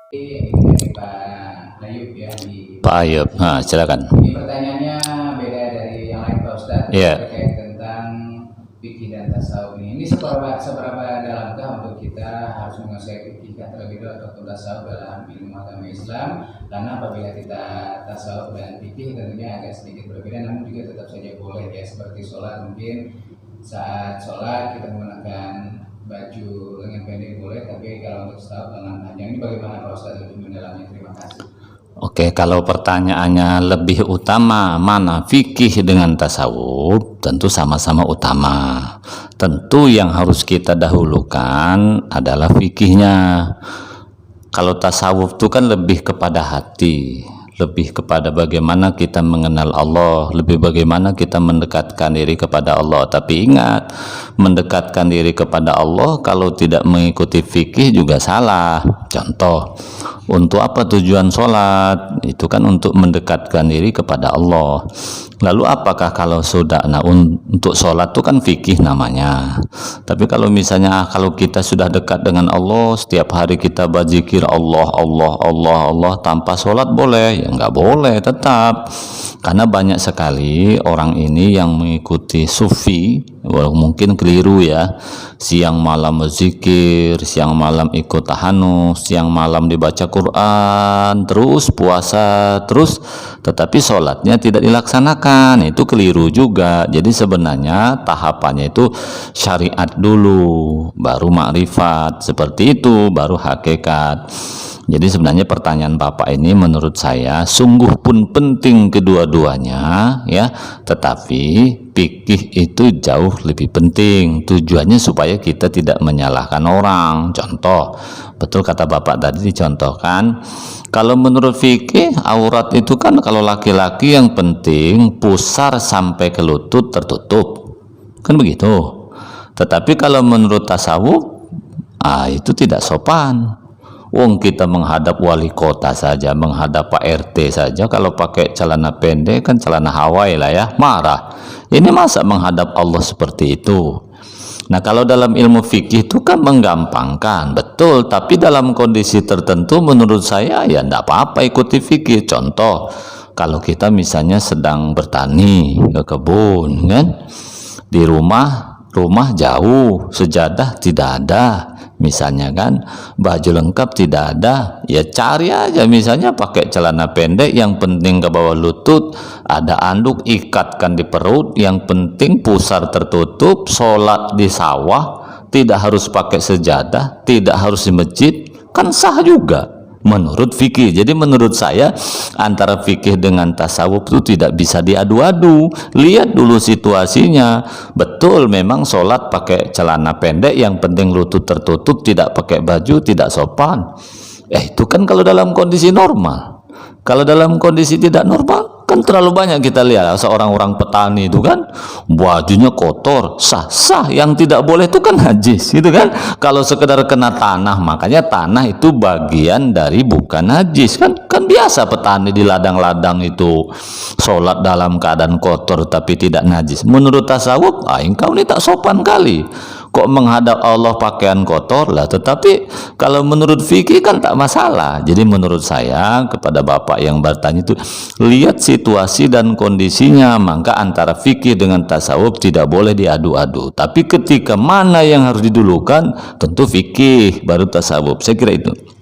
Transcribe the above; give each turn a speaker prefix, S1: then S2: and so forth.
S1: Ini dari Pak Ayub ya di
S2: Pak Ayub, nah, silakan.
S1: ini pertanyaannya beda dari yang lain Pak Ustadz terkait tentang fikih dan tasawuf ini. Ini seberapa dalamkah untuk kita harus menguasai fikih terlebih dahulu atau tasawuf dalam ilmu agama Islam? Karena apabila kita tasawuf dan fikih tentunya agak sedikit berbeda, namun juga tetap saja boleh ya, seperti sholat mungkin saat sholat kita menggunakan baju lengan pendek boleh, tapi kalau untuk tasawuf lengan panjang. Ini bagaimana Pak Ustadz lebih mendalamnya? Terima kasih.
S2: Oke, kalau pertanyaannya lebih utama mana fikih dengan tasawuf, tentu sama-sama utama. Tentu yang harus kita dahulukan adalah fikihnya. Kalau tasawuf itu kan lebih kepada hati, lebih kepada bagaimana kita mengenal Allah, lebih bagaimana kita mendekatkan diri kepada Allah. Tapi ingat, mendekatkan diri kepada Allah kalau tidak mengikuti fikih juga salah. Contoh, untuk apa tujuan sholat? Itu kan untuk mendekatkan diri kepada Allah. Lalu apakah kalau sudah, nah untuk sholat itu kan fikih namanya. Tapi kalau misalnya kalau kita sudah dekat dengan Allah, setiap hari kita berzikir Allah, Allah, Allah, Allah tanpa sholat boleh? Ya nggak boleh tetap. Karena banyak sekali orang ini yang mengikuti sufi, mungkin keliru ya, siang malam berzikir, siang malam ikut tahanus, siang malam dibaca Quran, terus puasa, terus tetapi sholatnya tidak dilaksanakan. Itu keliru juga. Jadi sebenarnya tahapannya itu syariat dulu, baru makrifat, seperti itu, baru hakikat. Jadi sebenarnya pertanyaan Bapak ini menurut saya sungguh pun penting kedua-duanya ya, tetapi fikih itu jauh lebih penting. Tujuannya supaya kita tidak menyalahkan orang. Contoh, betul kata Bapak tadi dicontohkan, kalau menurut fikih aurat itu kan kalau laki-laki yang penting pusar sampai ke lutut tertutup. Kan begitu. Tetapi kalau menurut tasawuf itu tidak sopan. Wong kita menghadap wali kota saja, menghadap Pak RT saja, kalau pakai celana pendek kan celana Hawaii lah ya, marah. Ini masa menghadap Allah seperti itu? Nah kalau dalam ilmu fikih itu kan menggampangkan, betul. Tapi dalam kondisi tertentu menurut saya ya tidak apa-apa ikuti fikih. Contoh, kalau kita misalnya sedang bertani ke kebun kan, di rumah jauh, sejadah tidak ada. Misalnya kan baju lengkap tidak ada, ya cari aja misalnya pakai celana pendek, yang penting ke bawah lutut, ada anduk ikatkan di perut, yang penting pusar tertutup, sholat di sawah, tidak harus pakai sejadah, tidak harus di masjid, kan sah juga menurut fikih. Jadi menurut saya antara fikih dengan tasawuf itu tidak bisa diadu-adu. Lihat dulu situasinya. Betul memang sholat pakai celana pendek, yang penting lutut tertutup, tidak pakai baju, tidak sopan. Itu kan kalau dalam kondisi normal. Kalau dalam kondisi tidak normal kan terlalu banyak kita lihat seorang orang petani itu kan bajunya kotor, sah. Yang tidak boleh itu kan najis gitu kan. Kalau sekedar kena tanah, makanya tanah itu bagian dari bukan najis kan biasa petani di ladang-ladang itu sholat dalam keadaan kotor tapi tidak najis. Menurut tasawuf engkau ini tak sopan kali, kok menghadap Allah pakaian kotor lah. Tetapi kalau menurut fikih kan tak masalah. Jadi menurut saya kepada Bapak yang bertanya itu, lihat situasi dan kondisinya. Maka antara fikih dengan tasawuf tidak boleh diadu-adu. Tapi ketika mana yang harus didulukan, tentu fikih baru tasawuf. Saya kira itu.